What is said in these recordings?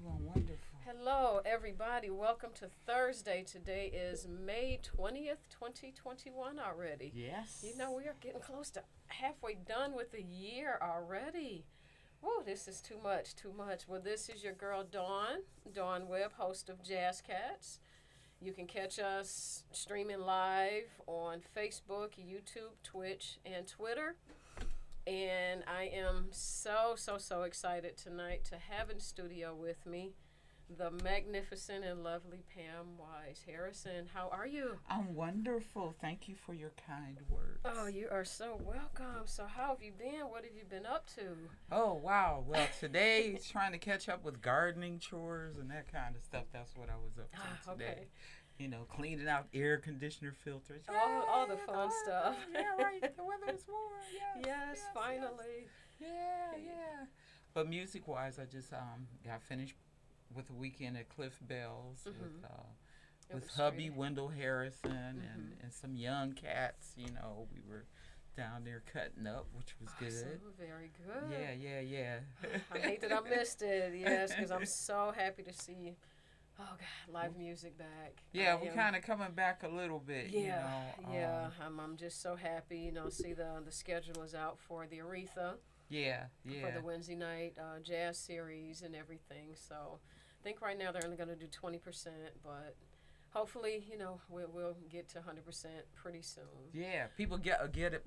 doing wonderful. Hello, everybody. Welcome to Thursday. Today is May 20th, 2021 already. Yes. You know, we are getting close to halfway done with the year already. Whoa, this is too much, too much. Well, this is your girl, Dawn Webb, host of Jazz Katz. You can catch us streaming live on Facebook, YouTube, Twitch, and Twitter. And I am so excited tonight to have in studio with me the magnificent and lovely Pam Wise-Harrison. How are you? I'm wonderful. Thank you for your kind words. Oh, you are so welcome. So how have you been? What have you been up to? Oh, wow. Well, today, trying to catch up with gardening chores and that kind of stuff. That's what I was up to today. Okay. You know, cleaning out air conditioner filters. All the fun stuff. Yeah, right. The weather is warm. Yes, finally. Yes. Yeah. But music-wise, I just got finished with a weekend at Cliff Bell's with hubby Wendell Harrison and some young cats. You know, we were down there cutting up, which was good. Awesome. Very good. Yeah. I hate that I missed it. Yes, because I'm so happy to see. Oh God, live music back. Yeah, we're kind of coming back a little bit. I'm just so happy. You know, see the schedule is out for the Aretha. Yeah. For the Wednesday night jazz series and everything. So I think right now they're only going to do 20%, but hopefully, you know, we'll get to 100% pretty soon. Yeah, people get their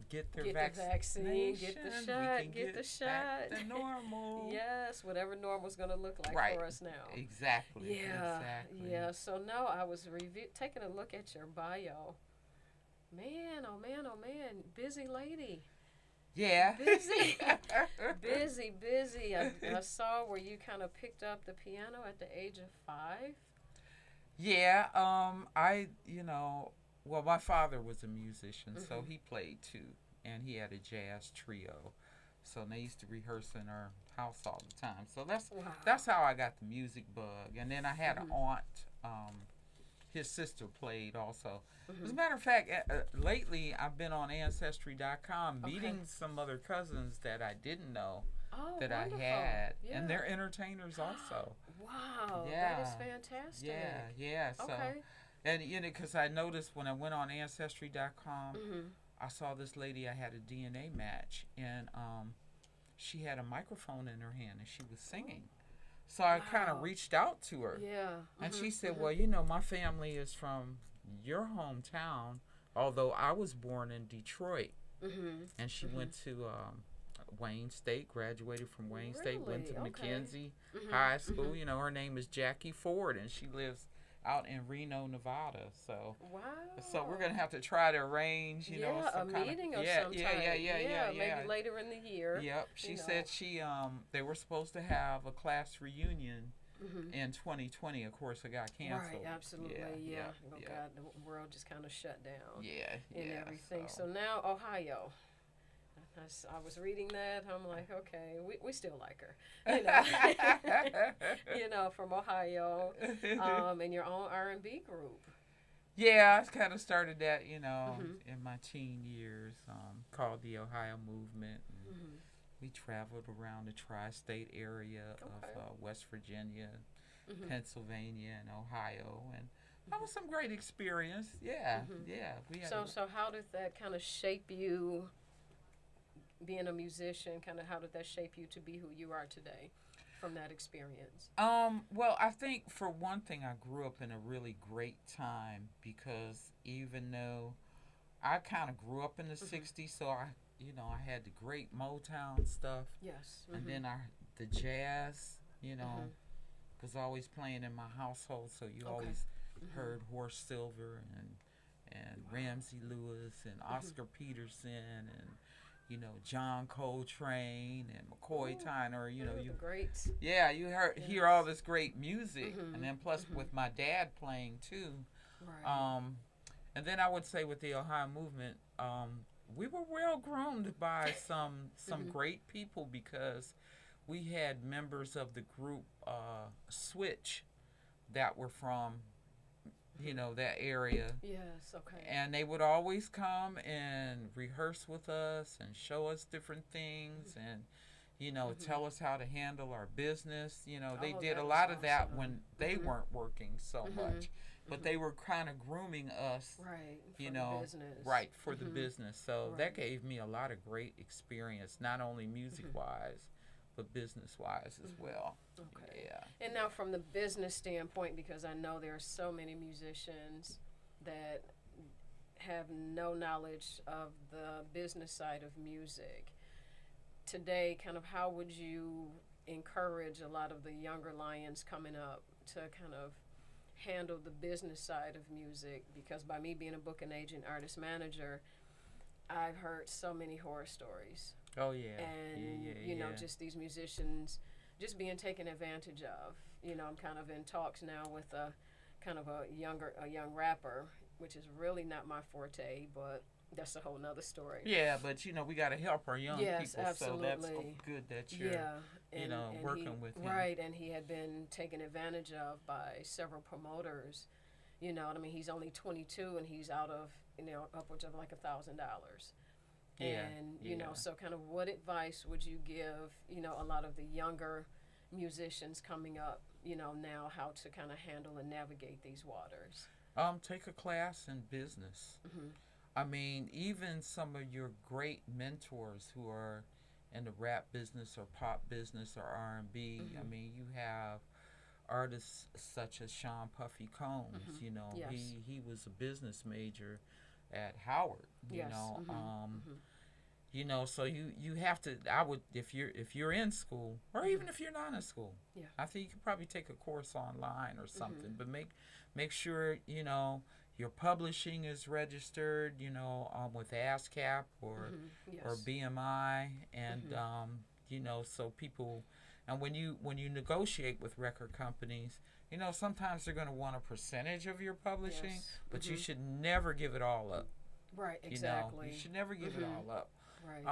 vaccine, get the shot, get the shot. Back to normal. Yes, whatever normal's going to look like for us now. Exactly. Yeah. So now I was taking a look at your bio. Man, oh man, busy lady. Yeah. Busy. I saw where you kind of picked up the piano at the age of 5. Yeah, my father was a musician, so he played too, and he had a jazz trio, so they used to rehearse in our house all the time. So that's how I got the music bug, and then I had an aunt. His sister played also. As a matter of fact, lately I've been on Ancestry.com meeting some other cousins that I didn't know that wonderful. I had, and they're entertainers also. Wow, that is fantastic. Yeah. So, and because I noticed when I went on Ancestry.com, I saw this lady. I had a DNA match, and she had a microphone in her hand, and she was singing. So I kind of reached out to her. Yeah. And she said, well, you know, my family is from your hometown, although I was born in Detroit. And she went to Wayne State, graduated from Wayne State, went to McKenzie High School. You know, her name is Jackie Ford, and she lives out in Reno, Nevada. So we're going to have to try to arrange, you know, some a meeting of some type. Yeah, maybe later in the year. Yep. She said they were supposed to have a class reunion in 2020. Of course, it got canceled. Right, absolutely. Yeah. God, the world just kind of shut down. And everything. So now, Ohio. I was reading that. I'm like, okay, we still like her, you know, from Ohio, and your own R&B group. Yeah, I kind of started that, you know, in my teen years, called the Ohio Movement. And we traveled around the tri-state area of West Virginia, Pennsylvania, and Ohio, and that was some great experience. Yeah. We had so how did that kind of shape you? Being a musician, kind of how did that shape you to be who you are today from that experience? Well, I think for one thing, I grew up in a really great time because even though I kind of grew up in the 60s, so I had the great Motown stuff. Yes. And then the jazz, you know, was always playing in my household, so you always heard Horace Silver and Ramsey Lewis and Oscar Peterson and you know, John Coltrane and McCoy Tyner, you know, the greats. Yeah, you hear all this great music, and then plus with my dad playing too. Right. And then I would say with the Ohio Movement, we were well groomed by some great people because we had members of the group Switch that were from you know, that area. Yes, okay. And they would always come and rehearse with us and show us different things. And, tell us how to handle our business. They Oh, did a that was lot of that awesome. when they weren't working so much, but they were kind of grooming us, Right. For you the know, business. right, for the business. So that Right. gave me a lot of great experience, not only music wise, but business wise as well. Okay. Yeah. And now, from the business standpoint, because I know there are so many musicians that have no knowledge of the business side of music, today, kind of how would you encourage a lot of the younger lions coming up to kind of handle the business side of music? Because by me being a booking agent, artist manager, I've heard so many horror stories. Oh yeah. And just these musicians just being taken advantage of. I'm kind of in talks now with a kind of a young rapper, which is really not my forte, but that's a whole nother story. Yeah, but we got to help our young Yes, people. absolutely. So that's good that you're and working with him. Right, and he had been taken advantage of by several promoters. He's only 22 and he's out of upwards of like $1,000. Yeah, And so kind of what advice would you give a lot of the younger musicians coming up now, how to kind of handle and navigate these waters? Take a class in business. I mean, even some of your great mentors who are in the rap business or pop business or R&B. I mean, you have artists such as Sean Puffy Combs. Yes. He was a business major at Howard. Yes. So you have to. I would, if you're in school or even if you're not in school. Yeah. I think you could probably take a course online or something, but make sure your publishing is registered, with ASCAP or BMI, and so people, and when you negotiate with record companies, sometimes they're going to want a percentage of your publishing, but you should never give it all up. Right, exactly. You should never give it all up. Right.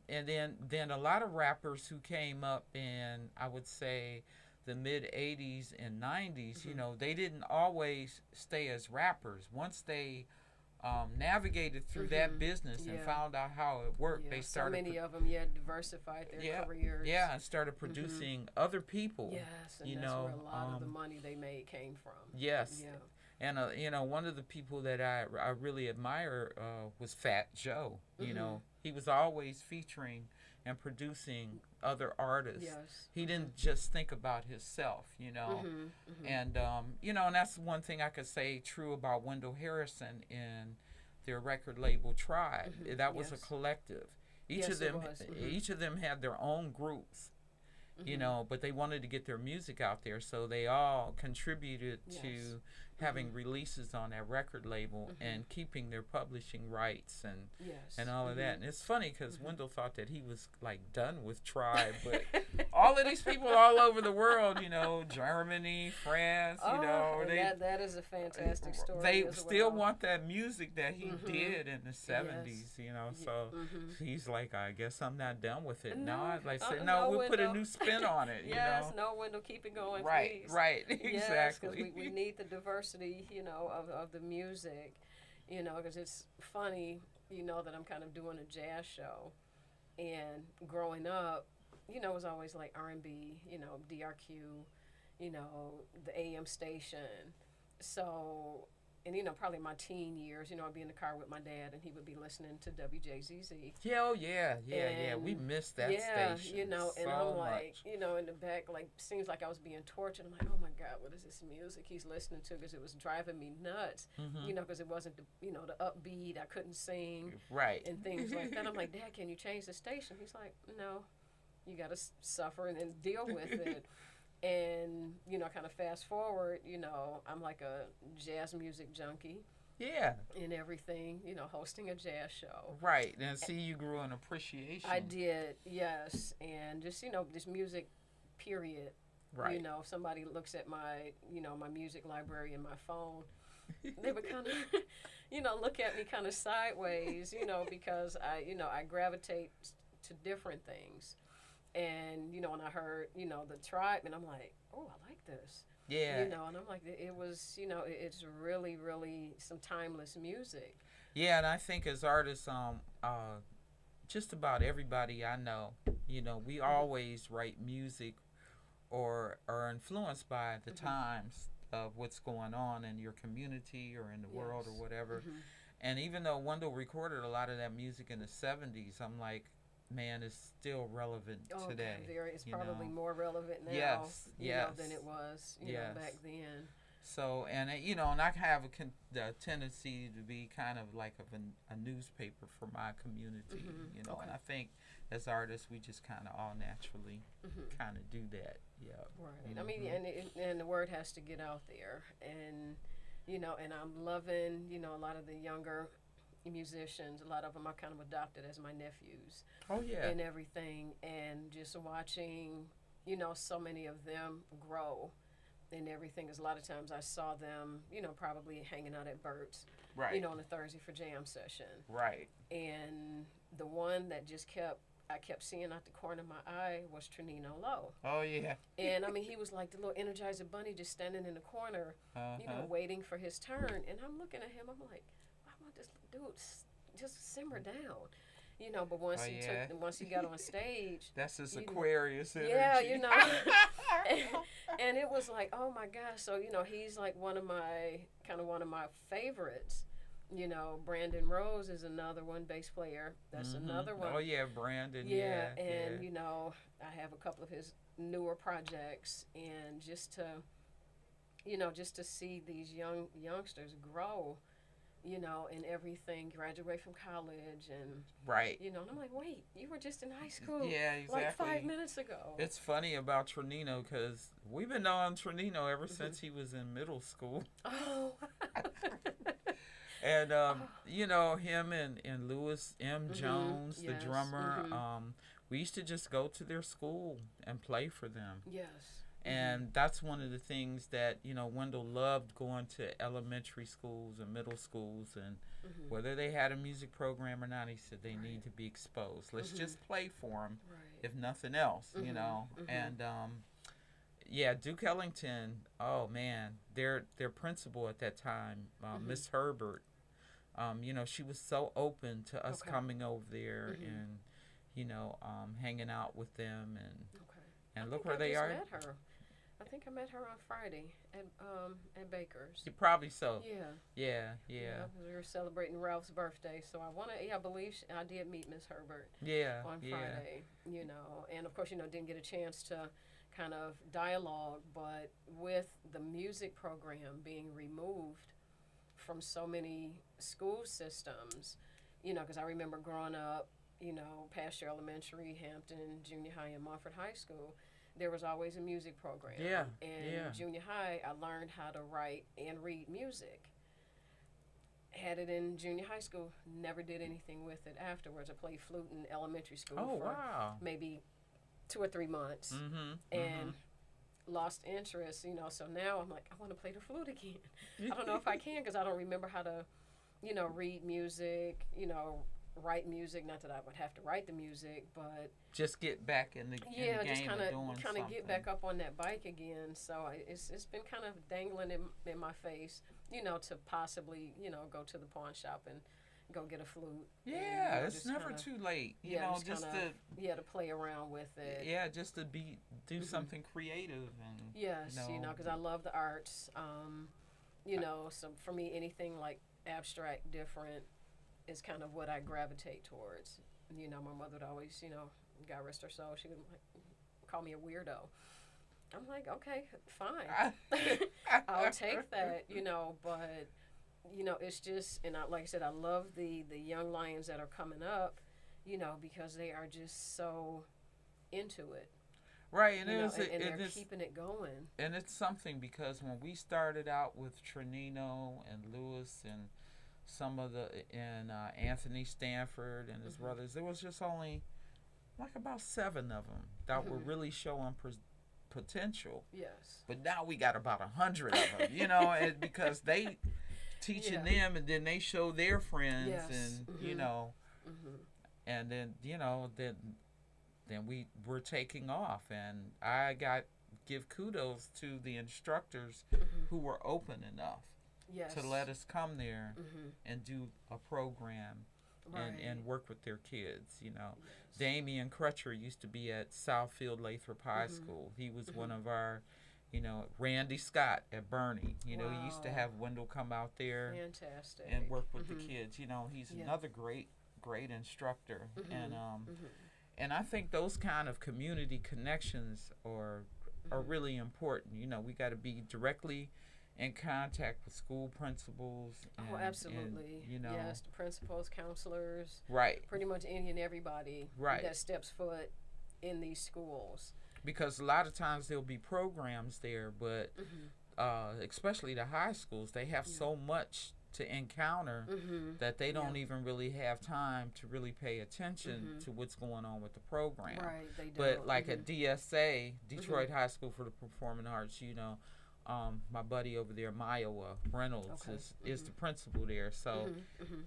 And then a lot of rappers who came up in, I would say, the mid 80s and 90s, they didn't always stay as rappers. Once they navigated through that business and found out how it worked, they started. So many of them, diversified their careers. Yeah, and started producing other people. Yes, and that's where a lot of the money they made came from. Yes. Yeah. And one of the people that I really admire was Fat Joe. He was always featuring and producing other artists. Yes. He didn't just think about himself, And and that's one thing I could say true about Welcomearrison in their record label Tribe. That was a collective. Each of them had their own groups. But they wanted to get their music out there, so they all contributed to having releases on that record label and keeping their publishing rights and all of that. And it's funny because Wendell thought that he was like done with Tribe, but all of these people all over the world, Germany, France, that is a fantastic story. They still want that music that he did in the 70s, So he's like, I guess I'm not done with it. No, I'd like say, no, we'll put a new spin on it. No, Wendell, keep it going, right, please. Right, exactly. Because we need the diversity, of the music, because it's funny, that I'm kind of doing a jazz show, and growing up, it was always like R&B, DRQ, the AM station. So, and probably my teen years, I'd be in the car with my dad, and he would be listening to WJZZ. Yeah. We missed that station. And so I'm like, much. In the back, like, seems like I was being tortured. I'm like, oh my God, what is this music he's listening to? Because it was driving me nuts. Because it wasn't the upbeat. I couldn't sing. Right. And things like that. I'm like, Dad, can you change the station? He's like, no, you got to suffer and deal with it. And, kind of fast forward, I'm like a jazz music junkie. Yeah. And everything, hosting a jazz show. Right. And see, you grew an appreciation. I did, yes. And just, this music, period. Right. If somebody looks at my, my music library in my phone, they would kind of, look at me kind of sideways, because I gravitate to different things. And, when I heard, the Tribe, and I'm like, oh, I like this. Yeah. And I'm like, it was, it's really, really some timeless music. Yeah, and I think as artists, just about everybody I know, we always write music or are influenced by the times of what's going on in your community or in the world or whatever. And even though Wendell recorded a lot of that music in the 70s, I'm like, man, it's still relevant today. It's probably more relevant now than it was back then. So, and and I have a tendency to be kind of like a newspaper for my community, and I think as artists we just kind of all naturally kind of do that. Right. I mean, and the word has to get out there, and and I'm loving a lot of the younger musicians. A lot of them I kind of adopted as my nephews. Oh yeah. And everything, and just watching so many of them grow. And everything, because a lot of times I saw them, probably hanging out at Bert's, right? On a Thursday for jam session, right? And the one that I kept seeing out the corner of my eye was Trinino Lowe. Oh yeah. And I mean, he was like the little Energizer Bunny, just standing in the corner, waiting for his turn. And I'm looking at him, I'm like, why won't this dude just simmer down? But once he got on stage, that's his Aquarius energy. Yeah, and it was like, oh my gosh. So he's like one of my favorites. Brandon Rose is another one, bass player. That's another one. Oh yeah, Brandon. Yeah, and I have a couple of his newer projects, and just to see these youngsters grow. And everything, graduate from college, and right. And I'm like, wait, you were just in high school, yeah, exactly. Like 5 minutes ago. It's funny about Trinino because we've been knowing Trinino ever since he was in middle school. Oh. And him and Lewis M. Jones, the drummer, we used to just go to their school and play for them. Yes. And that's one of the things that, Wendell loved, going to elementary schools and middle schools, and whether they had a music program or not, he said they need to be exposed. Let's just play for them, if nothing else, And, Duke Ellington, oh man, their principal at that time, Miss Herbert, she was so open to us coming over there and, hanging out with them, and look where they are. Met her. I think I met her on Friday at Baker's. Probably so. Yeah. Yeah. We were celebrating Ralph's birthday, so I believe I did meet Miss Herbert. Yeah. On Friday, and of course, didn't get a chance to kind of dialogue, but with the music program being removed from so many school systems, because I remember growing up, Pasture Elementary, Hampton Junior High, and Montford High School. There was always a music program. Yeah. And junior high, I learned how to write and read music. Had it in junior high school, never did anything with it afterwards. I played flute in elementary school for maybe 2 or 3 months. And lost interest, so now I'm like, I want to play the flute again. I don't know if I can because I don't remember how to, read music, write music. Not that I would have to write the music, but just get back in the game just kind of get back up on that bike again. So it's been kind of dangling in my face, to possibly go to the pawn shop and go get a flute. Yeah, and, it's never too late. To play around with it. Yeah, just to do something creative and yes, because I love the arts. So for me, anything like abstract, different is kind of what I gravitate towards. My mother would always, God rest her soul, she would call me a weirdo. I'm like, okay, fine. I'll take that, but, it's just, and like I said, I love the young lions that are coming up, because they are just so into it. Right, and they're keeping it going. And it's something because when we started out with Trinino and Lewis and some of Anthony Stanford and his brothers, there was just only like about 7 of them that were really showing potential. Yes. But now we got about 100 of them, because they teaching them, and then they show their friends, and and then then we were taking off, and I give kudos to the instructors who were open enough to let us come there and do a program and work with their kids. Yes. Damian Crutcher used to be at Southfield Lathrop High School. He was one of our, Randy Scott at Bernie. He used to have Wendell come out there Fantastic. and work with the kids. He's another great instructor. And I think those kind of community connections are really important. We got to be directly in contact with school principals. Absolutely. Yes, the principals, counselors. Right. Pretty much any and everybody that steps foot in these schools. Because a lot of times there'll be programs there, but especially the high schools, they have so much to encounter that they don't even really have time to really pay attention to what's going on with the program. Right, they do. But like at DSA, Detroit High School for the Performing Arts, my buddy over there, Myowa Reynolds, is the principal there. So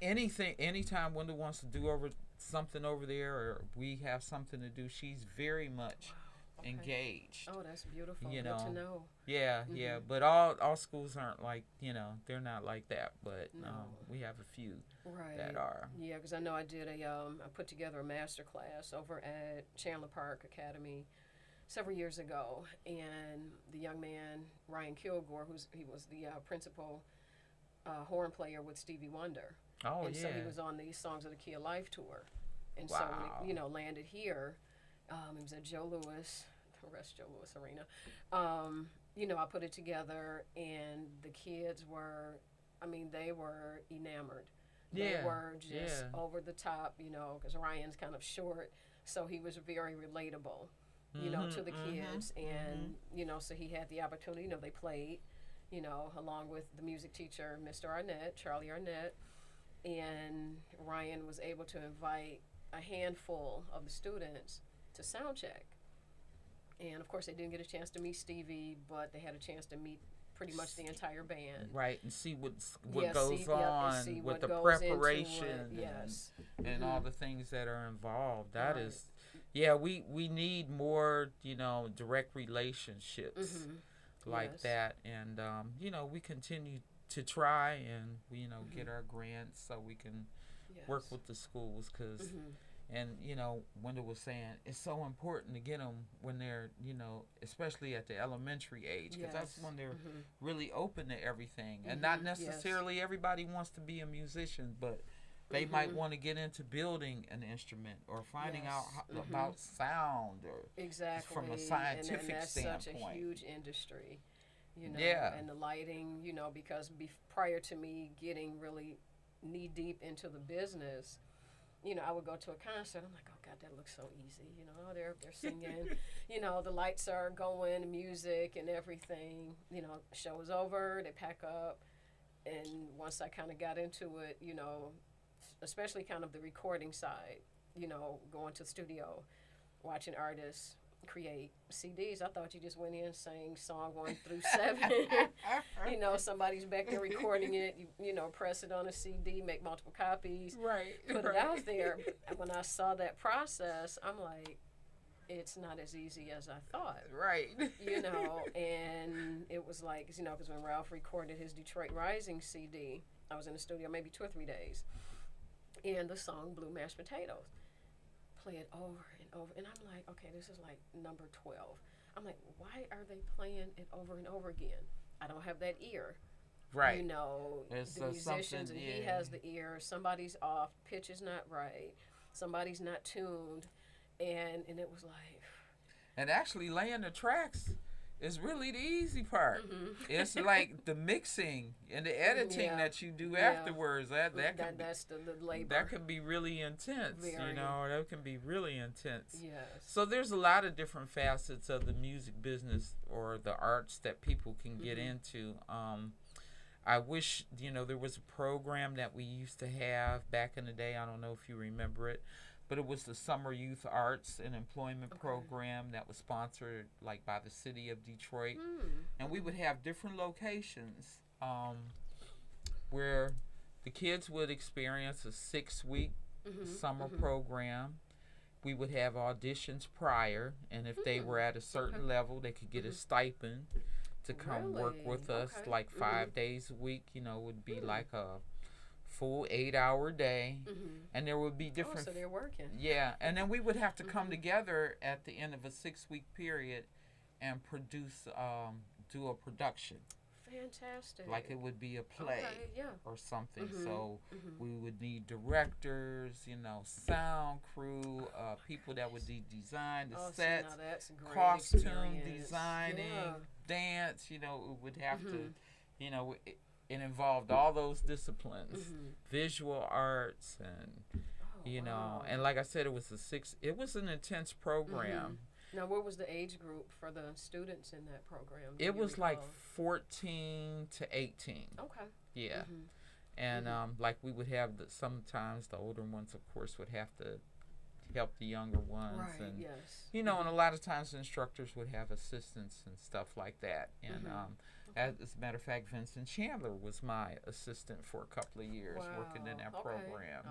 anytime Wendell wants to do something over there, or we have something to do, she's very much engaged. Oh, that's beautiful. Good to know. Yeah, but all schools aren't like, they're not like that, but we have a few that are. Yeah, because I know I did I put together a master class over at Chandler Park Academy several years ago, and the young man, Ryan Kilgore, he was the principal horn player with Stevie Wonder. Oh, and so he was on the Songs of the Key of Life tour. And so when he, landed here, it was at Joe Louis Arena. I put it together, and the kids were, they were enamored. They were just over the top, because Ryan's kind of short, so he was very relatable, to the kids. And, so he had the opportunity, they played, along with the music teacher, Mr. Arnett, Charlie Arnett, and Ryan was able to invite a handful of the students to sound check. And of course they didn't get a chance to meet Stevie, but they had a chance to meet pretty much the entire band. Right, and see what goes on with the preparation and all the things that are involved. That is, we need more, direct relationships like that. And, we continue to try and, get our grants so we can work with the schools, because and, Wendell was saying it's so important to get them when they're, especially at the elementary age, because that's when they're really open to everything. And not necessarily everybody wants to be a musician, but they might want to get into building an instrument or finding out about sound, or from a scientific and that's standpoint. Such a huge industry, and the lighting, because prior to me getting really knee deep into the business, I would go to a concert. I'm like, oh God, that looks so easy. They're singing. The lights are going, music and everything. Show is over. They pack up, and once I kind of got into it, especially kind of the recording side, going to the studio, watching artists create CDs. I thought you just went in, sang song 1 through 7. Somebody's back there recording it. You press it on a CD, make multiple copies, put it out there. When I saw that process, I'm like, it's not as easy as I thought. Right. And it was like, because when Ralph recorded his Detroit Rising CD, I was in the studio maybe 2 or 3 days, and the song Blue Mashed Potatoes. Play it over and over, and I'm like, okay, this is like number 12. I'm like, why are they playing it over and over again? I don't have that ear. Right. The musicians, and he has the ear. Somebody's off, pitch is not right, somebody's not tuned, and it was like. And actually laying the tracks is really the easy part. It's like the mixing and the editing that you do afterwards. That's the labor. That can be really intense. Very. That can be really intense. Yes. So there's a lot of different facets of the music business or the arts that people can get into. I wish, there was a program that we used to have back in the day. I don't know if you remember it, but it was the Summer Youth Arts and Employment Program that was sponsored like by the city of Detroit. And we would have different locations where the kids would experience a 6-week summer program. We would have auditions prior, and if they were at a certain level, they could get a stipend to come work with us like 5 days a week. Would be like a full 8-hour day, and there would be different. Oh, so they're working. Yeah, and then we would have to come together at the end of a 6-week period and produce, do a production. Fantastic. Like it would be a play or something. So we would need directors, sound crew, people that would design the sets, costume designing, dance. It would have to, it involved all those disciplines, visual arts, and and like I said, it was an intense program. Now, what was the age group for the students in that program? It was like 14 to 18. Okay. Yeah. And like we would have sometimes the older ones, of course, would have to help the younger ones. Right, and, yes. and a lot of times the instructors would have assistants and stuff like that. And as a matter of fact, Vincent Chandler was my assistant for a couple of years working in that program.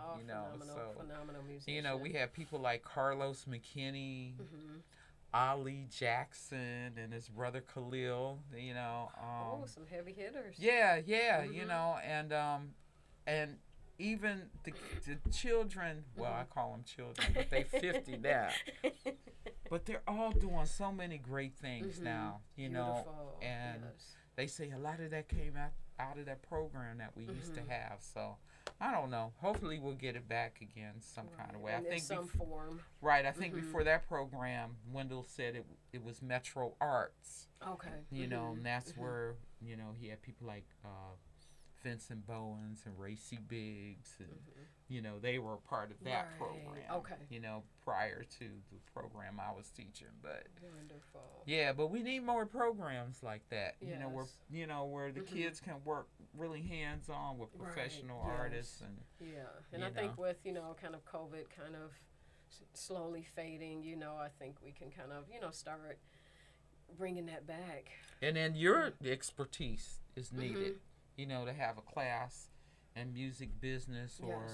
Phenomenal musician. We had people like Carlos McKinney, Ali Jackson and his brother Khalil, some heavy hitters. Yeah, and even the children, well, I call them children, but they 50 now. But they're all doing so many great things now, Beautiful. And they say a lot of that came out of that program that we used to have. So I don't know. Hopefully we'll get it back again some kind of way. And I think some form. Right. I think before that program, Wendell said it was Metro Arts. Okay. And that's where, he had people like Vincent Bowens and Racy Biggs, and they were a part of that program. Okay. Prior to the program I was teaching, but wonderful. Yeah, but we need more programs like that. Yes. Where the kids can work really hands on with professional artists and and I think with kind of COVID kind of slowly fading, I think we can kind of start bringing that back. And then your expertise is needed. To have a class in music business or,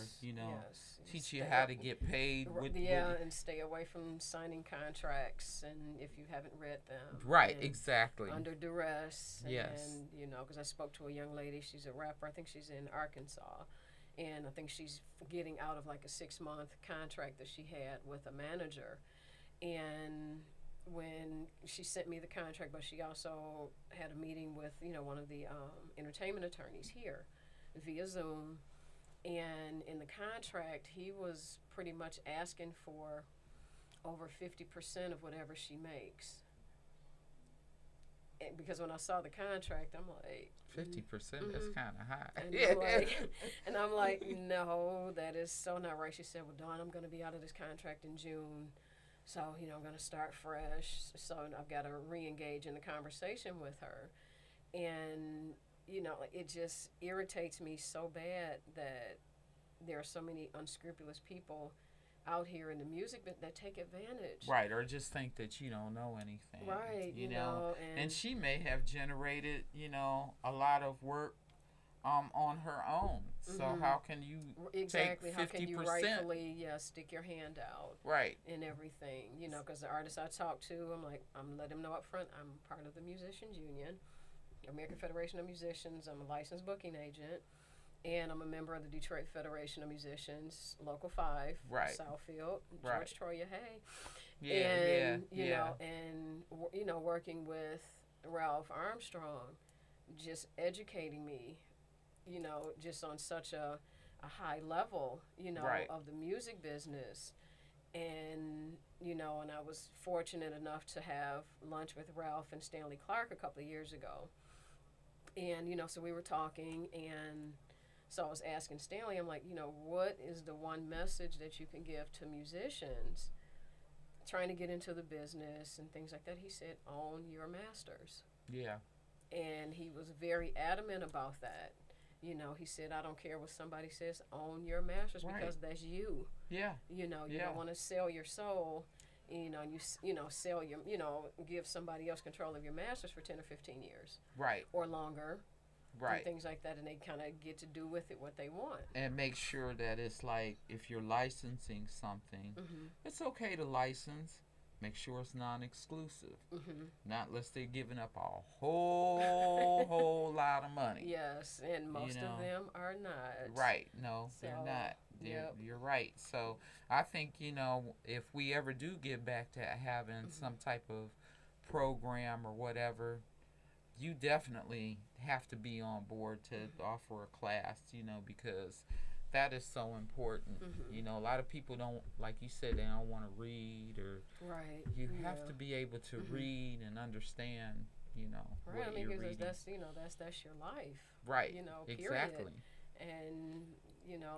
teach you how to get paid. And stay away from signing contracts and if you haven't read them. Right, exactly. Under duress. Yes. And, because I spoke to a young lady, she's a rapper, I think she's in Arkansas. And I think she's getting out of like a 6-month contract that she had with a manager. And when she sent me the contract, but she also had a meeting with, one of the entertainment attorneys here via Zoom. And in the contract, he was pretty much asking for over 50% of whatever she makes. And because when I saw the contract, I'm like... 50%? That's kind of high. And I'm like, no, that is so not right. She said, well, Dawn, I'm going to be out of this contract in June. So, I'm going to start fresh. So I've got to re-engage in the conversation with her. And, it just irritates me so bad that there are so many unscrupulous people out here in the music that take advantage. Right, or just think that you don't know anything. Right, and she may have generated, a lot of work on her own. So how can you take 50%? How can you rightfully stick your hand out? Right. And everything, because the artists I talk to, I'm letting them know up front, I'm part of the Musicians Union, American Federation of Musicians. I'm a licensed booking agent, and I'm a member of the Detroit Federation of Musicians, Local 5, Southfield, George Troya, hey. And working with Ralph Armstrong, just educating me, just on such a high level, of the music business. And, and I was fortunate enough to have lunch with Ralph and Stanley Clark a couple of years ago. And, so we were talking, and so I was asking Stanley, I'm like, what is the one message that you can give to musicians trying to get into the business and things like that? He said, own your masters. Yeah. And he was very adamant about that. He said, I don't care what somebody says, own your masters because that's you. Yeah. You don't want to sell your soul, and sell your, give somebody else control of your masters for 10 or 15 years. Right. Or longer. Right. And things like that, and they kind of get to do with it what they want. And make sure that it's like, if you're licensing something, it's okay to license. Make sure it's non-exclusive. Not unless they're giving up a whole lot lot of money. Yes, and most of them are not. Right. No, So, they're not. yep. You're right. So I think, if we ever do get back to having some type of program or whatever, you definitely have to be on board to offer a class, because that is so important. A lot of people don't, like you said, they don't want to read, or Right. you have to be able to read and understand, Right. what I mean, you're because reading. that's your life. Right. Period. Exactly. And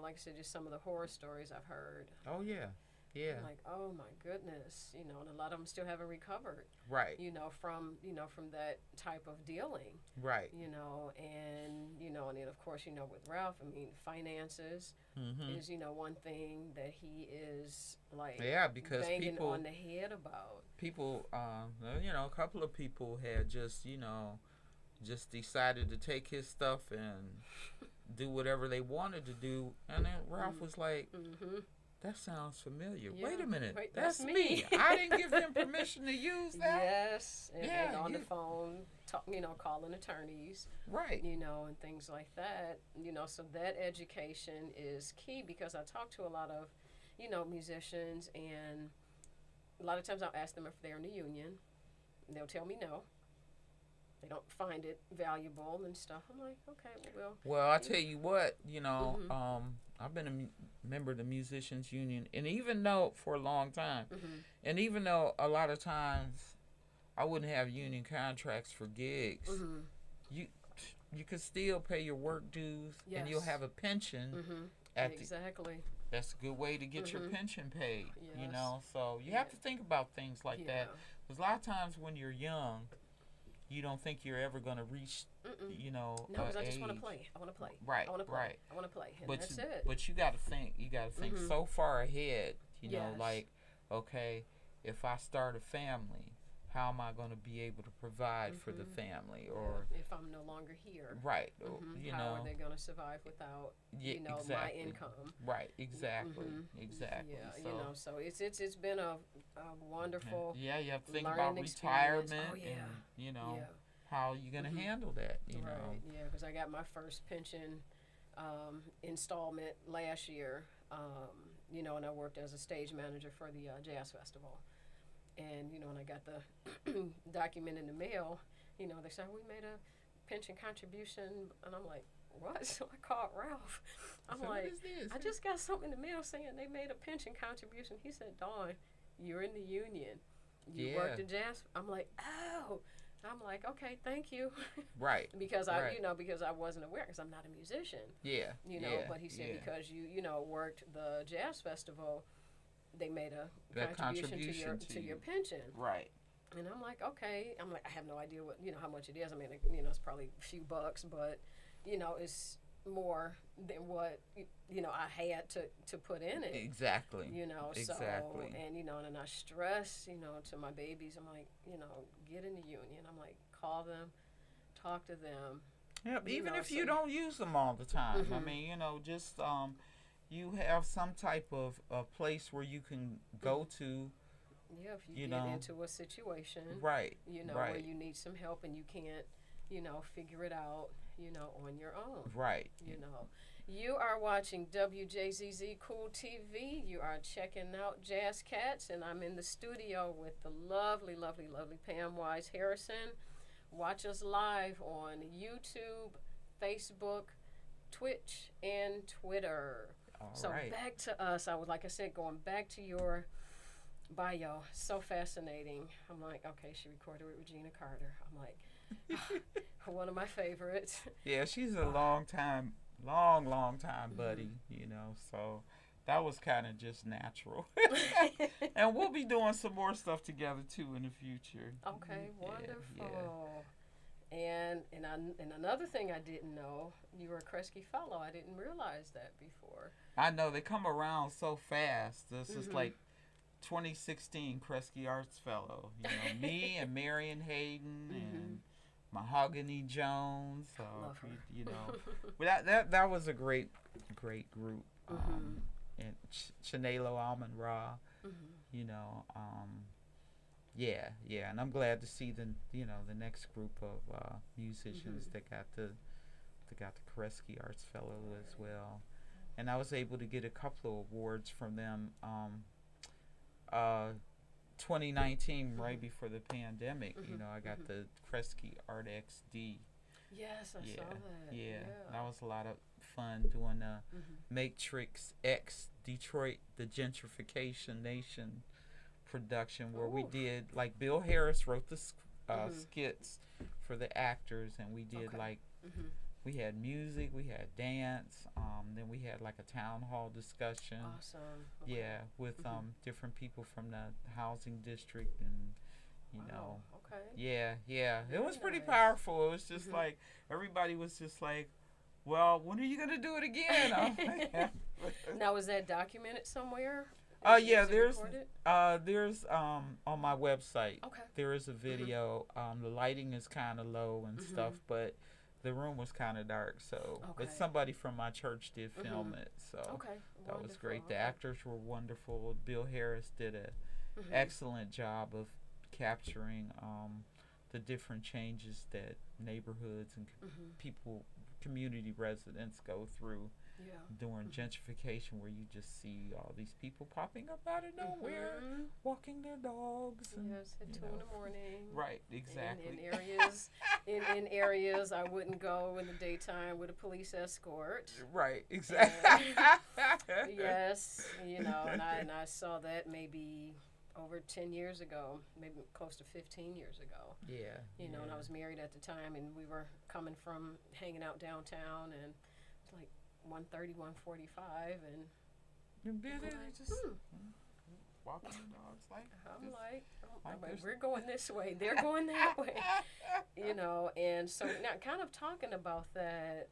like I said, just some of the horror stories I've heard. Oh yeah. Yeah. I'm like, oh my goodness, and a lot of them still haven't recovered. Right. From that type of dealing. Right. And and then of course, with Ralph, I mean, finances is one thing that he is like because banging people on the head about. A couple of people had just decided to take his stuff and do whatever they wanted to do, and then Ralph was like, that sounds familiar. Yeah. Wait a minute. Wait, that's that's me. I didn't give him permission to use that. Yes, and on the phone, calling attorneys, right? And things like that. So that education is key, because I talk to a lot of, musicians, and a lot of times I'll ask them if they're in the union, and they'll tell me no. They don't find it valuable and stuff. I'm like, okay, well, I tell you what, I've been a member of the Musicians Union, and even though for a long time, and even though a lot of times I wouldn't have union contracts for gigs, you could still pay your work dues, and you'll have a pension. Exactly. That's a good way to get your pension paid. Yes. So you have to think about things like that. Because a lot of times when you're young, you don't think you're ever going to reach, No, because I just age. want to play. I want to play. Right, I want to play. right. I want to play. And But that's it. But you got to think. You got to think so far ahead. Yes. Like, okay, if I start a family, how am I going to be able to provide for the family? Or if I'm no longer here. Right. How are they going to survive without, exactly. my income? Right. Exactly. Exactly. Yeah. So it's been a wonderful. Yeah, you have to think learning about experience. retirement. Oh, yeah. And, how you're going to handle that, Right. Yeah, because I got my first pension installment last year, and I worked as a stage manager for the Jazz Festival. And, and I got the document in the mail, they said, we made a pension contribution. And I'm like, what? So I called Ralph. I'm so like, what is this? I just got something in the mail saying they made a pension contribution. He said, Dawn, you're in the union. You worked at Jazz. I'm like, oh. I'm like, okay, thank you. Right. because I wasn't aware, because I'm not a musician. Yeah. But he said because you worked the Jazz Festival, they made a contribution to your pension. Right. And I'm like, okay. I'm like, I have no idea what how much it is. I mean, it's probably a few bucks, but it's more than what I had to put in it. Exactly. So and and I stress to my babies. I'm like, get in the union. I'm like, call them, talk to them. Yep. Even if you don't use them all the time. I mean, just you have some type of a place where you can go to. Yeah, if you get into a situation, right? Where you need some help and you can't, figure it out, on your own. Right. You are watching WJZZ Cool TV. You are checking out Jazz Cats, and I'm in the studio with the lovely, lovely, lovely Pam Wise Harrison. Watch us live on YouTube, Facebook, Twitch, and Twitter. All right. Back to us. Like I said, going back to your bio, so fascinating. I'm like, okay, she recorded with Regina Carter. I'm like, one of my favorites. Yeah, she's a long time buddy, so that was kind of just natural. And we'll be doing some more stuff together too in the future. Okay, wonderful. And another thing I didn't know, you were a Kresge Fellow. I didn't realize that before. I know, they come around so fast. This is like 2016 Kresge Arts Fellow. Me and Marion Hayden and Mahogany Jones. So love her. But that was a great group. And Chanelo Almond Ra. yeah, and I'm glad to see the next group of musicians that got the Koreski Arts Fellow as well, and I was able to get a couple of awards from them. 2019, right before the pandemic, I got the Kresge Art XD. Yes, I saw that. Yeah, that was a lot of fun doing Matrix X Detroit, the Gentrification Nation production, where we did, like, Bill Harris wrote the skits for the actors, and we did we had music, we had dance, then we had like a town hall discussion. Awesome. Okay. Yeah, with different people from the housing district, and Okay. Yeah. It was pretty powerful. It was just like everybody was just like, well, when are you gonna do it again? Now, is that documented somewhere? Yeah, there's on my website. Okay. There is a video. The lighting is kind of low and stuff, but the room was kind of dark, so but somebody from my church did film it, so that was great. The actors were wonderful. Bill Harris did an excellent job of capturing the different changes that neighborhoods and community residents go through during gentrification, where you just see all these people popping up out of nowhere, walking their dogs. And, at 2 in the morning. Right, exactly. In areas I wouldn't go in the daytime with a police escort. Right, exactly. Yes, and I saw that maybe over 10 years ago, maybe close to 15 years ago. Yeah. And I was married at the time, and we were coming from hanging out downtown, and it's like 1:30, 1:45, and you're busy, just walking the dogs we're going this way, they're going that way, and so now kind of talking about that,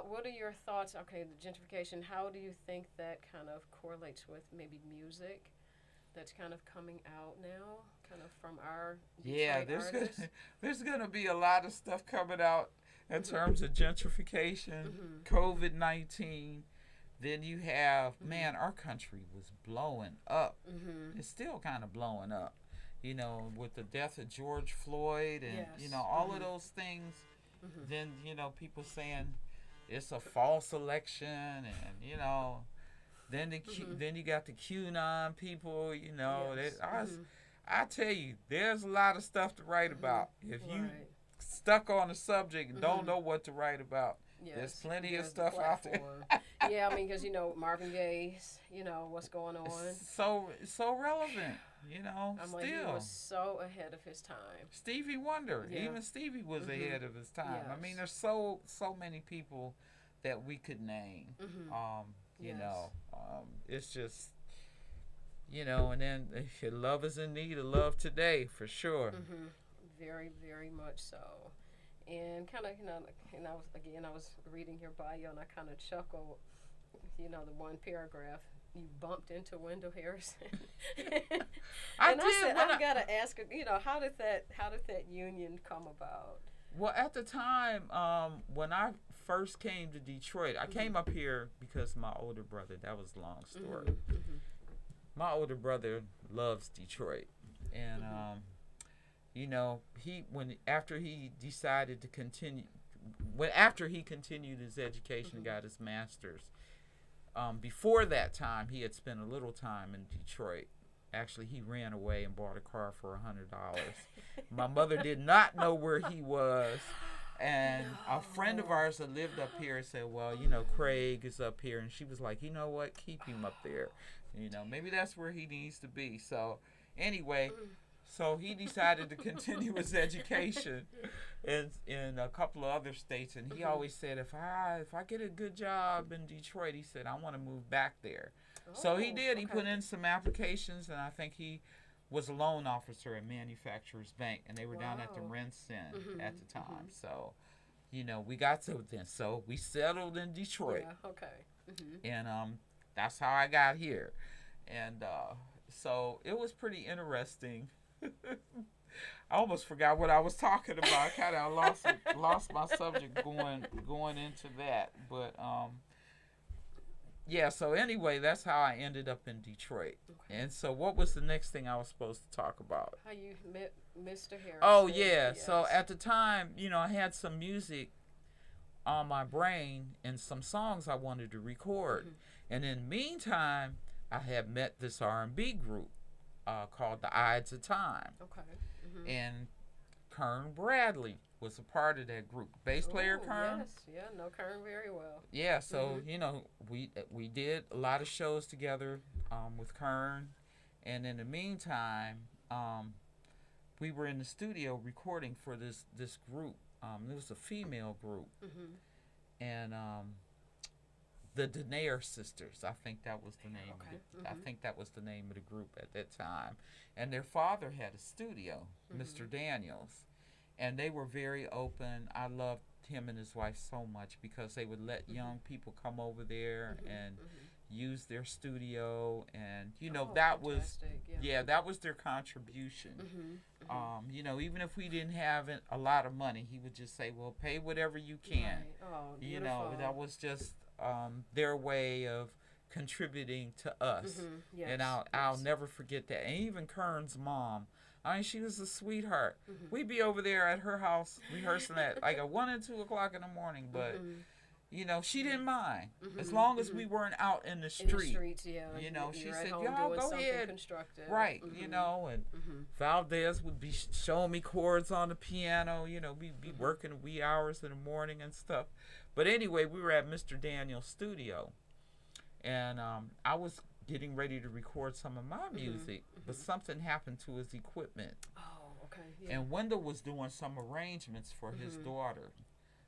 what are your thoughts? Okay, the gentrification, how do you think that kind of correlates with maybe music that's kind of coming out now, kind of from our Detroit there's gonna be a lot of stuff coming out in terms of gentrification, COVID-19. Then you have, our country was blowing up. It's still kind of blowing up, with the death of George Floyd and, all of those things. Then, people saying it's a false election, and, then you got the QAnon people, I tell you, there's a lot of stuff to write about. If you stuck on a subject and don't know what to write about, there's plenty of stuff out there. Yeah, I mean, because Marvin Gaye's, what's going on. So relevant, I'm still. Like, he was so ahead of his time. Stevie Wonder, even Stevie was ahead of his time. Yes. I mean, there's so many people that we could name. It's just, and then love is in need of love today, for sure. Very, very much so. And kind of, I was reading your bio, and I kind of chuckled, the one paragraph, you bumped into Wendell Harrison. I said, I've got to ask, how did that union come about? Well, at the time, when I first came to Detroit, I came up here because my older brother, that was a long story. My older brother loves Detroit. And, after he continued his education, got his master's, before that time, he had spent a little time in Detroit. Actually, he ran away and bought a car for $100. My mother did not know where he was. And a friend of ours that lived up here said, well, Craig is up here. And she was like, you know what? Keep him up there. Maybe that's where he needs to be. So anyway, so he decided to continue his education in a couple of other states. And he always said, if I get a good job in Detroit, he said, I want to move back there. So he did. He put in some applications, and I think he was a loan officer at Manufacturers Bank, and they were down at the Renson at the time. So, we got something. So we settled in Detroit. Yeah, okay. And that's how I got here. And so it was pretty interesting. I almost forgot what I was talking about. Kind of lost my subject going into that. But yeah, so anyway, that's how I ended up in Detroit. Okay. And so what was the next thing I was supposed to talk about? How you met Mr. Harrison. Oh, yeah. Yes. So at the time, I had some music on my brain and some songs I wanted to record. And in the meantime, I had met this R&B group called the Ides of Time. Okay. And Kern Bradley was a part of that group. Bass player Kern. Yes, yeah, know Kern very well. Yeah, so we did a lot of shows together with Kern, and in the meantime, we were in the studio recording for this group. It was a female group, and the Denaire sisters. I think that was the name. Okay. I think that was the name of the group at that time. And their father had a studio, Mr. Daniels, and they were very open. I loved him and his wife so much because they would let young people come over there and use their studio, and that was that was their contribution. Even if we didn't have a lot of money, he would just say, well, pay whatever you can. Right. Oh, that was just their way of contributing to us. Yes. And I'll never forget that. And even Kern's mom, I mean, she was a sweetheart. We'd be over there at her house rehearsing at like at 1 and 2 o'clock in the morning, but she didn't mind as long as we weren't out in the street. In the streets, yeah. She said, "Y'all go ahead." Right, and Valdez would be showing me chords on the piano. We'd be working wee hours in the morning and stuff. But anyway, we were at Mr. Daniel's studio, and I was getting ready to record some of my music, but something happened to his equipment. Oh, okay. Yeah. And Wendell was doing some arrangements for his daughter.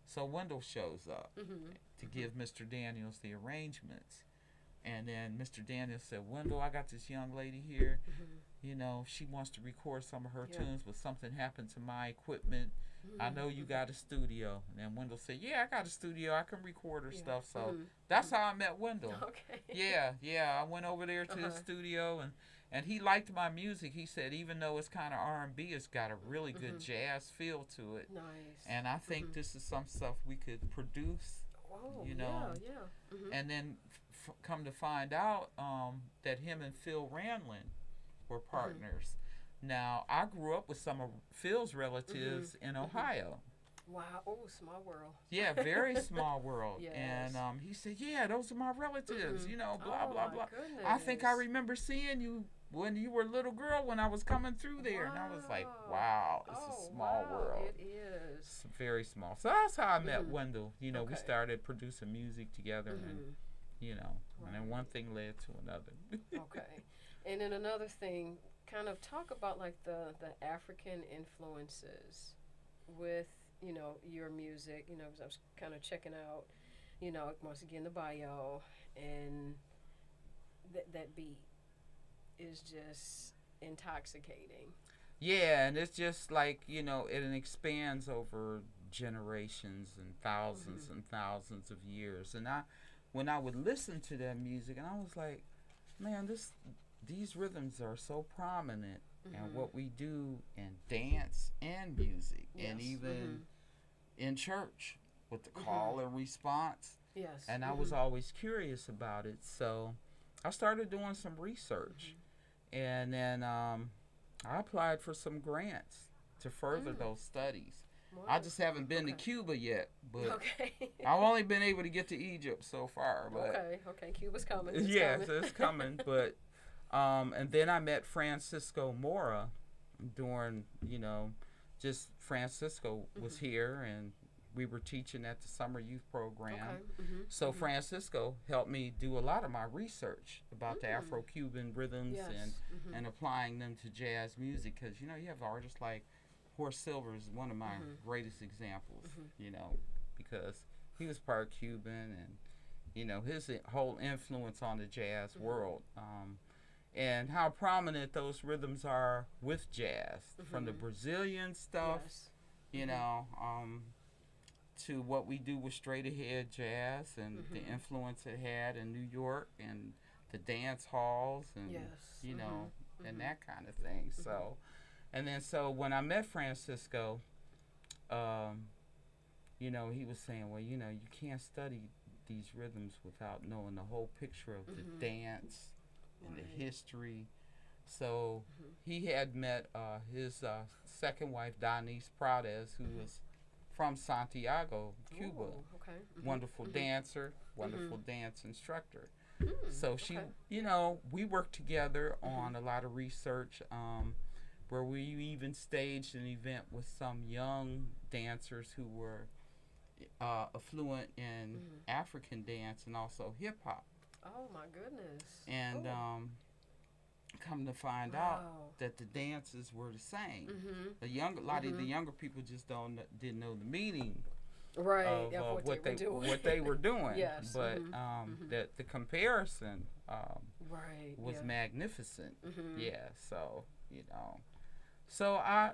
So Wendell shows up to give Mr. Daniels the arrangements. And then Mr. Daniels said, Wendell, I got this young lady here. She wants to record some of her tunes, but something happened to my equipment. I know you got a studio. And then Wendell said, yeah, I got a studio. I can record her stuff. So that's how I met Wendell. Okay. Yeah. I went over there to his studio, and he liked my music. He said, even though it's kind of R&B, it's got a really good jazz feel to it. Nice. And I think this is some stuff we could produce. Oh, yeah. And then come to find out that him and Phil Ranlin were partners. Now, I grew up with some of Phil's relatives in Ohio. Wow. Oh, small world. Yeah, very small world. Yes. And he said, yeah, those are my relatives, blah, blah, blah. Goodness. I think I remember seeing you when you were a little girl when I was coming through there. And I was like, wow, it's a small world. It is. It's very small. So that's how I met Wendell. We started producing music together and, and then one thing led to another. Okay. And then another thing, kind of talk about like the African influences with, your music, because I was kind of checking out, once again, the bio, and that beat is just intoxicating. Yeah, and it's just like, it expands over generations and thousands and thousands of years. And when I would listen to that music, and I was like, man, these rhythms are so prominent in what we do in dance and music, and even in church with the call and response. Yes. And I was always curious about it, so I started doing some research, and then I applied for some grants to further those studies. Wow. I just haven't been to Cuba yet, but I've only been able to get to Egypt so far. But okay, Cuba's coming. It's coming. But and then I met Francisco Mora during, just Francisco was here, and we were teaching at the summer youth program. So Francisco helped me do a lot of my research about the Afro-Cuban rhythms and applying them to jazz music, because, you have artists like Horace Silver is one of my greatest examples, because he was part Cuban, and, his whole influence on the jazz world, and how prominent those rhythms are with jazz, from the Brazilian stuff, to what we do with straight ahead jazz and the influence it had in New York and the dance halls and, and that kind of thing. So, and then so when I met Francisco, he was saying, well, you can't study these rhythms without knowing the whole picture of the dance and the history. So he had met his second wife, Denise Prades, who was from Santiago, Cuba. Ooh, okay. Wonderful dancer, wonderful dance instructor. Mm, So she, you know, we worked together on a lot of research, where we even staged an event with some young dancers who were affluent in African dance and also hip hop. Oh my goodness. And come to find out that the dances were the same. The a lot of the younger people just didn't know the meaning of what they were doing. Yes. But that the comparison was magnificent. Yeah. So so I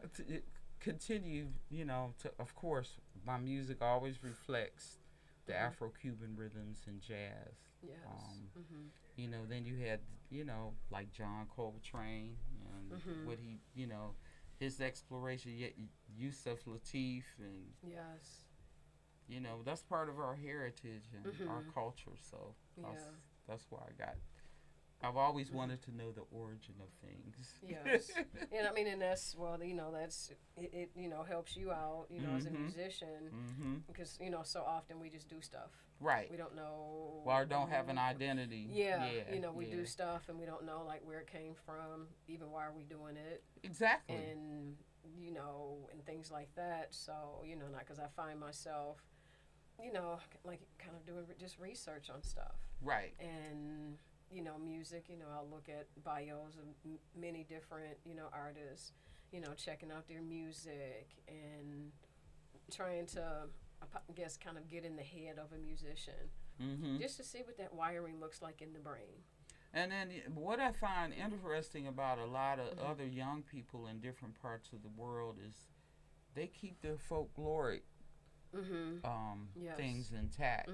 continue. To, of course, my music always reflects the Afro-Cuban rhythms and jazz. Yes. Then you had like John Coltrane and what he his exploration, Yusuf Lateef, and that's part of our heritage and our culture. So that's why I've always wanted to know the origin of things. Yes. And I mean, and that's that's it helps you out as a musician, because so often we just do stuff. Right. We don't know. Or don't have an identity. Yeah. We do stuff and we don't know like where it came from, even why are we doing it. Exactly. And and things like that. So not because I find myself, like kind of doing just research on stuff. Right. And music. I'll look at bios of many different artists. Checking out their music and trying to, I guess, kind of get in the head of a musician, just to see what that wiring looks like in the brain. And then what I find interesting about a lot of other young people in different parts of the world is they keep their folkloric things intact,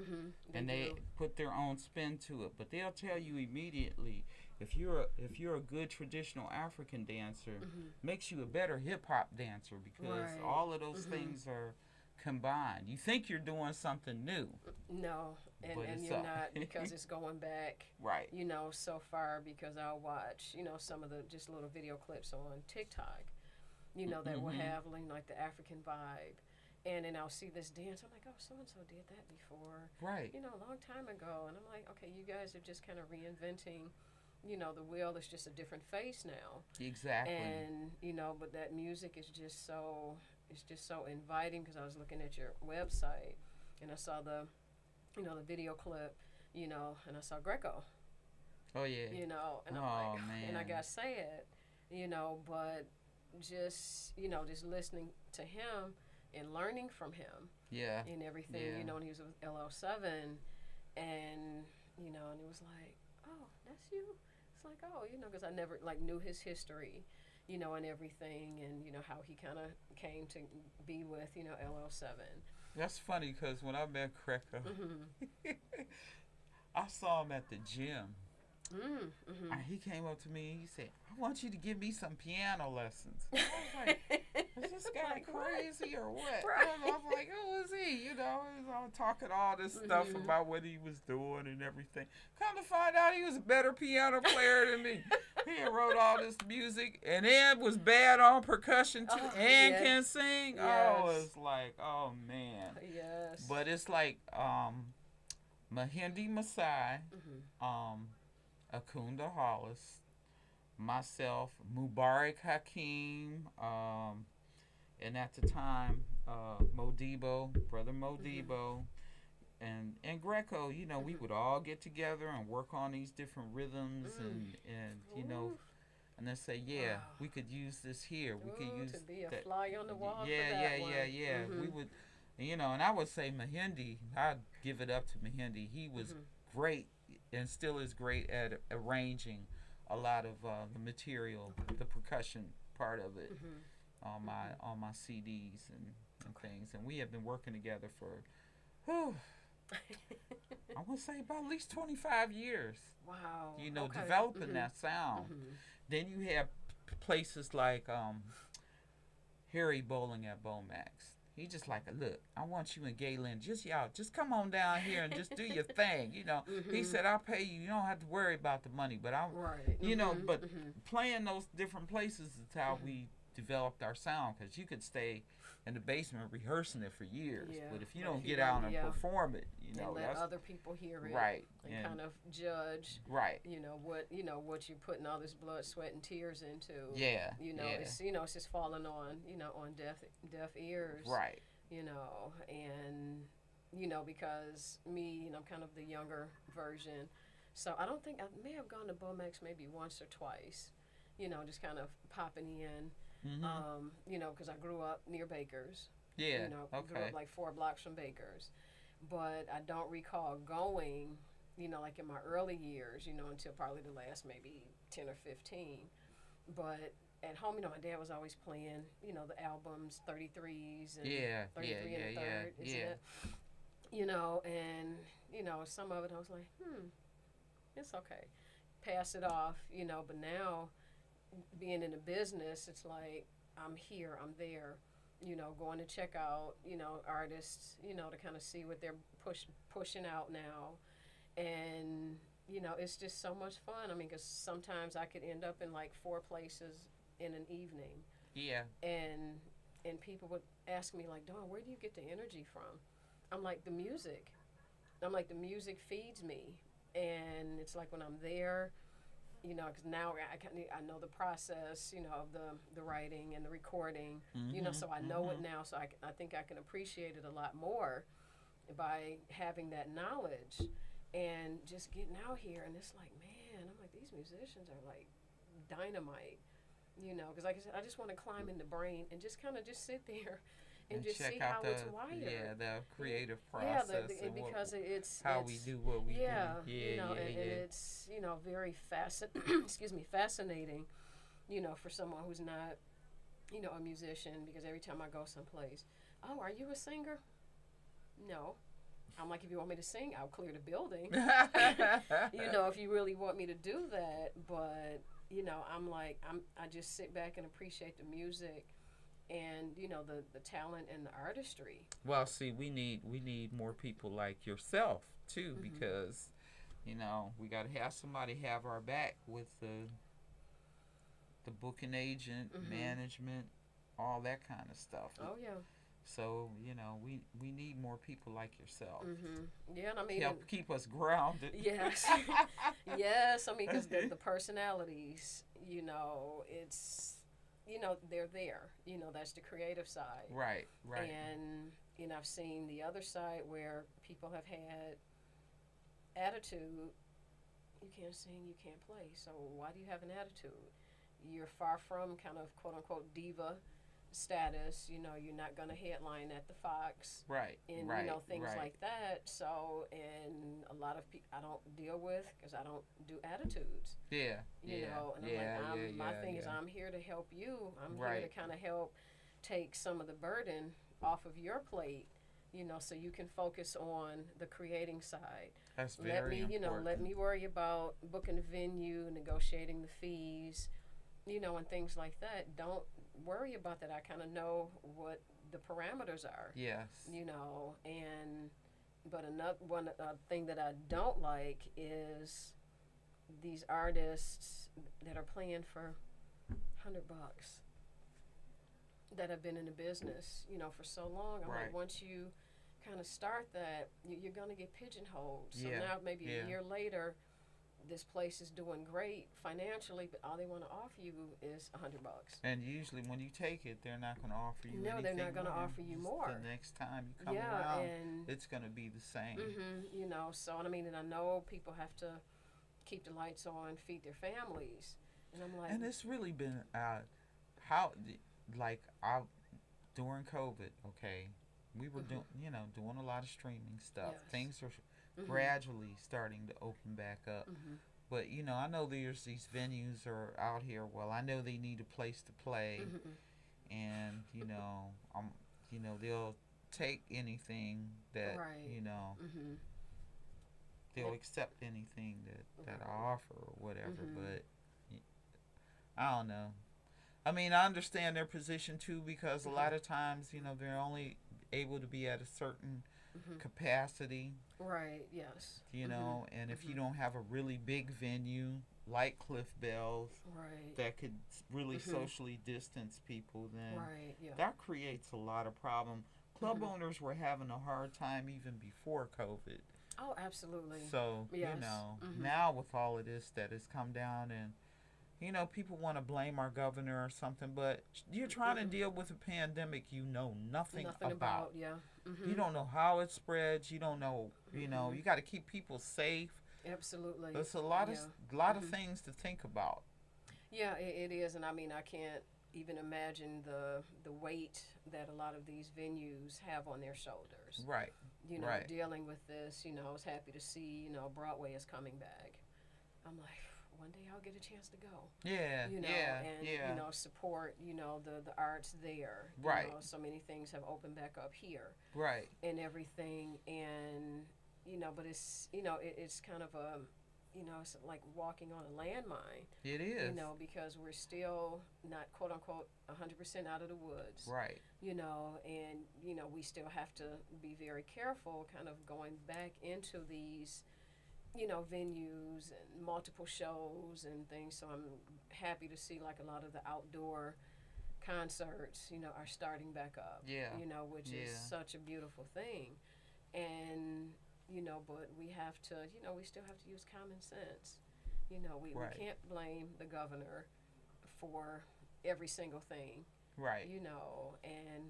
and they put their own spin to it. But they'll tell you immediately if you're a good traditional African dancer, makes you a better hip hop dancer, because all of those things are combined. You think you're doing something new. No, and you're not, because it's going back, so far, because I'll watch, some of the just little video clips on TikTok, that will have like the African vibe. And then I'll see this dance. I'm like, oh, so-and-so did that before. Right. A long time ago. And I'm like, okay, you guys are just kind of reinventing, the wheel. It's just a different face now. Exactly. And, but that music is just so, it's just so inviting, because I was looking at your website and I saw the video clip, and I saw Greco. Oh, yeah. And I'm like, man. And I got to say it, but just, just listening to him and learning from him, and everything, and he was with LL7, and and it was like, oh, that's you. It's like, oh, because I never knew his history, and everything, and how he kind of came to be with LL7. That's funny, because when I met Greco, I saw him at the gym. He came up to me and he said, I want you to give me some piano lessons. I was like, is this guy crazy or what? Right. I was like, who is he? He was all talking all this stuff about what he was doing and everything. Come to find out, he was a better piano player than me. He wrote all this music and then was bad on percussion too, and can sing. Yes. Oh, it's like, oh man. Yes. But it's like Mahindi Masai, Akunda Hollis, myself, Mubarak Hakeem, and at the time, Modibo, brother Modibo, and Greco. We would all get together and work on these different rhythms, and and then say, we could use this here. We could use to be a fly on the wall. Yeah. We would, and I would say Mahindi. I'd give it up to Mahindi. He was great, and still is great at arranging a lot of the material, the percussion part of it, on my CDs and things. And we have been working together for, I would say about at least 25 years. Wow. Developing that sound. Then you have places like Harry Bowling at Bomax. He just like, look, I want you and Galen, just y'all, just come on down here and just do your thing, you know. He said, I'll pay you. You don't have to worry about the money, but I'm, Right. you know, but playing those different places is how we developed our sound, because you could stay in the basement rehearsing it for years, Yeah. but if you But don't if you get out don't, and perform it, you know, And let that's other people hear it. right. And kind of judge, right. what you're putting all this blood, sweat, and tears into. Yeah. It's it's just falling on deaf ears. Right. And because me, I'm kind of the younger version, so I don't think I may have gone to Bomex maybe once or twice, just kind of popping in, because I grew up near Baker's. Yeah. Grew up like 4 blocks from Baker's, but I don't recall going, like in my early years, until probably the last maybe 10 or 15, but at home, my dad was always playing, the albums, 33s and 33 and a third, isn't it? And, some of it I was like, it's okay. Pass it off, but now being in the business, it's like I'm here, I'm there, going to check out, artists, to kind of see what they're pushing out now. And, it's just so much fun. I mean, because sometimes I could end up in like 4 places in an evening. Yeah. And people would ask me like, Dawn, where do you get the energy from? I'm like, the music. I'm like, the music feeds me. And it's like when I'm there, because now I know the process, of the writing and the recording, so I know it now. So I think I can appreciate it a lot more by having that knowledge and just getting out here. And it's like, man, I'm like, these musicians are like dynamite. Because like I said, I just want to climb in the brain and just kind of just sit there and just see how it's wired. Yeah, the creative process. Yeah, because it's how we do what we do. And it's very fascinating. For someone who's not, a musician, because every time I go someplace, oh, are you a singer? No. I'm like, if you want me to sing, I'll clear the building. If you really want me to do that, but. I'm like, I just sit back and appreciate the music and, the talent and the artistry. Well, see, we need more people like yourself, too, because, we got to have somebody have our back with the booking agent, management, all that kind of stuff. Oh, yeah. So, we need more people like yourself. Yeah, and I mean... Help keep us grounded. Yes. Yes, I mean, because the personalities, it's, they're there. That's the creative side. Right. And, I've seen the other side where people have had attitude. You can't sing, you can't play. So why do you have an attitude? You're far from kind of quote-unquote diva status, you're not going to headline at the Fox, right? And things like that. So, and a lot of people I don't deal with because I don't do attitudes. Yeah, And my thing is I'm here to help you. I'm here to kind of help take some of the burden off of your plate, so you can focus on the creating side. That's very important. Let me worry about booking the venue, negotiating the fees, and things like that. Don't worry about that. I kind of know what the parameters are. Yes. But another thing that I don't like is these artists that are playing for $100 that have been in the business, for so long. I'm like, once you kind of start that, you're going to get pigeonholed. So now maybe a year later, this place is doing great financially, but all they want to offer you is $100. And usually when you take it, they're not going to offer you anything. No, they're not going to offer you more. The next time you come around, it's going to be the same. So, and I mean, and I know people have to keep the lights on, feed their families. And I'm like... And it's really been, during COVID, okay, we were doing a lot of streaming stuff. Yes. Things are gradually starting to open back up. But, I know there's these venues are out here. Well, I know they need a place to play. And, they'll take anything that, they'll accept anything that I offer or whatever. But I don't know. I mean, I understand their position, too, because a lot of times, they're only able to be at a certain capacity. Right. Yes. You know, and if you don't have a really big venue like Cliff Bell's, right, that could really socially distance people, then right, yeah, that creates a lot of problem. Club owners were having a hard time even before COVID. Oh, absolutely. So, yes. you know, now with all of this that has come down, and, you know, people want to blame our governor or something, but you're trying to deal with a pandemic you know nothing about. Yeah. You don't know how it spreads. You don't know, you know, you got to keep people safe. Absolutely. There's a lot of things to think about. Yeah, it is. And I mean, I can't even imagine the weight that a lot of these venues have on their shoulders. Right. You know, dealing with this, you know, I was happy to see, you know, Broadway is coming back. I'm like, one day I'll get a chance to go. Yeah, you know, and, you know, support, you know, the arts there. You know, so many things have opened back up here. Right. And everything. And, you know, but it's, you know, it's kind of a, you know, it's like walking on a landmine. It is. You know, because we're still not, quote unquote, 100% out of the woods. Right. You know, and, you know, we still have to be very careful kind of going back into these, you know, venues and multiple shows and things. So I'm happy to see like a lot of the outdoor concerts, you know, are starting back up. Yeah. You know, which is such a beautiful thing. And, you know, but we have to, you know, we still have to use common sense. You know, we can't blame the governor for every single thing. Right. You know,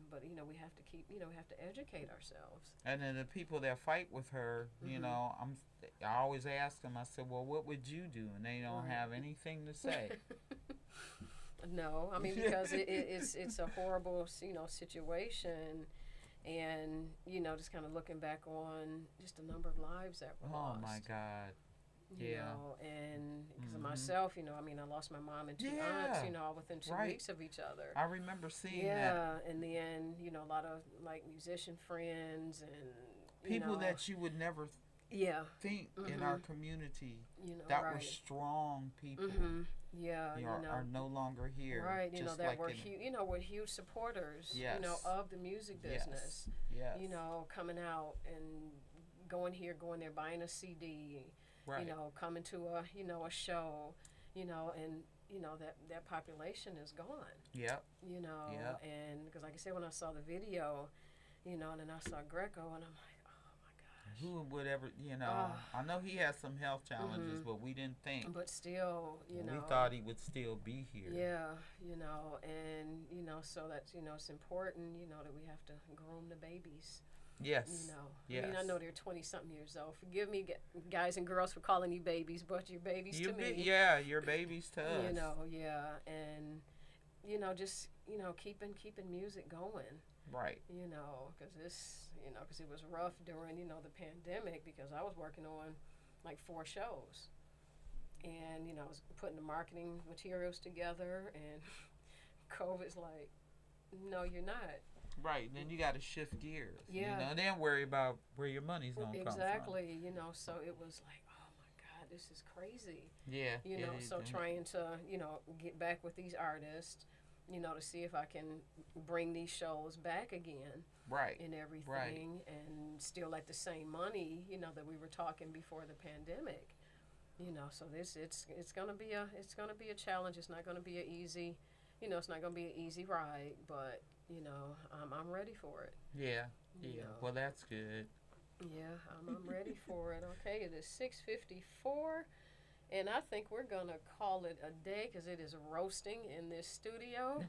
but, you know, we have to keep, you know, we have to educate ourselves. And then the people that fight with her, you know, I always ask them, I said, well, what would you do? And they don't have anything to say. No, I mean, because it's a horrible, you know, situation. And, you know, just kind of looking back on just the number of lives that were lost. Oh, my God. You know, and because of myself, you know, I mean, I lost my mom and two aunts, you know, all within 2 weeks of each other. I remember seeing that. Yeah, in the end, you know, a lot of, like, musician friends and, people that you would never think in our community, you know, that were strong people. Yeah, you know, are no longer here. Right, you know, that were you know, were huge supporters, you know, of the music business. Yes. You know, coming out and going there, buying a CD, you know, coming to a, you know, a show, you know, and, you know, that population is gone. Yep. You know, and because like I said, when I saw the video, you know, and then I saw Greco, and I'm like, who would ever, you know, I know he has some health challenges, but we didn't think. But still, you know. We thought he would still be here. Yeah, you know, and, you know, so that's, you know, it's important, you know, that we have to groom the babies. Yes. You know. Yes. I mean, I know they're 20-something years old. Forgive me, guys and girls, for calling you babies, but you're babies to me. Yeah, you're babies to us. You know, and, you know, just, you know, keeping music going. Right. You know, because it was rough during, you know, the pandemic, because I was working on like 4 shows. And, you know, I was putting the marketing materials together, and COVID's like, no, you're not. Right. Then you got to shift gears. Yeah. You know, then worry about where your money's going to come from. Exactly. You know, so it was like, oh, my God, this is crazy. Yeah. You know, so trying to, you know, get back with these artists, you know, to see if I can bring these shows back again. Right. And everything. Right. And still at the same money, you know, that we were talking before the pandemic. You know, so it's gonna be a challenge. It's not gonna be an easy, you know, it's not gonna be an easy ride, but, you know, I'm ready for it. Yeah. You know. Well, that's good. Yeah, I'm ready for it. Okay, it is 6:54. And I think we're going to call it a day because it is roasting in this studio.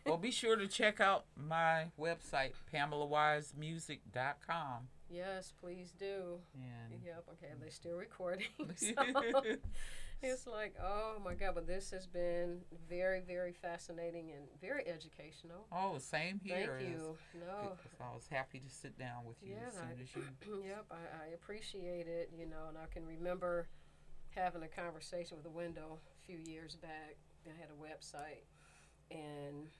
Well, be sure to check out my website, PamelaWiseMusic.com. Yes, please do. And yep, okay, they're still recording. So it's like, oh, my God. But this has been very, very fascinating and very educational. Oh, same here. Thank you. No. I was happy to sit down with you as soon as you... Yep, I appreciate it, you know, and I can remember having a conversation with a window a few years back. I had a website, and,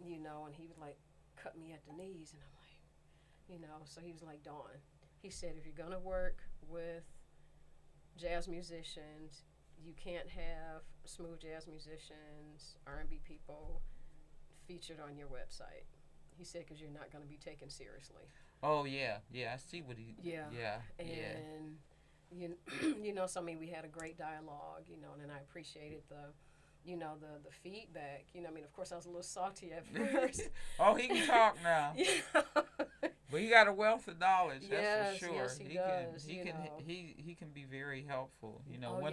you know, and he would, like, cut me at the knees, and I'm like, you know, so he was like, Dawn, he said, if you're going to work with jazz musicians, you can't have smooth jazz musicians, R&B people featured on your website. He said, because you're not going to be taken seriously. Oh yeah, I see what he. Yeah. Yeah. And you know, so I mean, we had a great dialogue, you know, and I appreciated the feedback. You know, I mean, of course, I was a little salty at first. Oh, he can talk now. Yeah. But he got a wealth of knowledge, that's Yes, for sure. yes, he does, He can be very helpful. You know, Oh,